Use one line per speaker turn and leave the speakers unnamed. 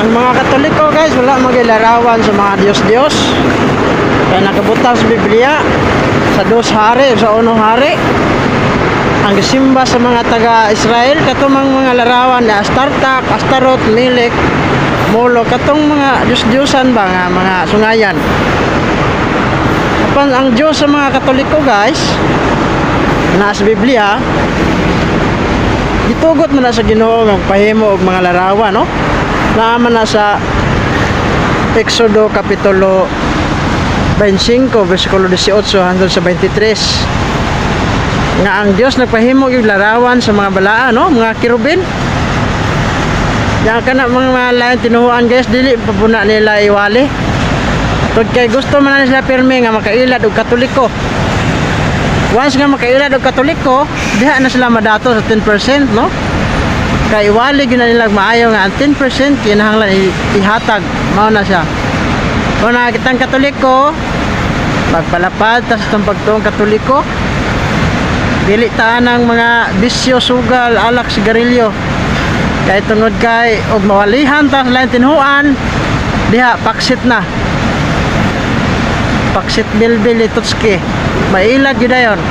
Ang mga Katoliko guys, wala magilarawan sa mga Diyos-Diyos. Kaya nakabutang sa Biblia sa 2 hari o sa 1 hari. Ang gisimba sa mga taga-Israel katumang mga larawan ni Astartak, Astaroth, Melek, Molo, katong mga Diyos-Diyosan ba nga mga sungayan. Apan ang Diyos sa mga Katoliko guys, na sa Biblia, gitugot man na sa Ginoo nga pahimo og mga larawan, no? Naaman na sa Exodo Kapitulo 25 versikulo 18 hanggang sa 23 nga ang Dios nagpahimo og larawan sa mga balaan, no? Mga kirubin. Yang kana mga lain tinuhuan guys, dili pabuna nila iwali. Tod kay gusto man nila pirmi nga makailad og Katoliko. Once nga makailad og Katoliko, diha na sila madato sa 10%, no? Kay iwali gyud na nila maayo nga ang 10% kinahanglan ihatag mao na siya. Kung nakita ang Katoliko, pagpalapad tas itong pagtuong Katoliko, dili taan ang mga bisyo, sugal, alak, sigarilyo. Kay tungod kay og mawalihan tas lain tinuan, diha paksit na. Paksit bilbil itotski. Mailad gyud dayon.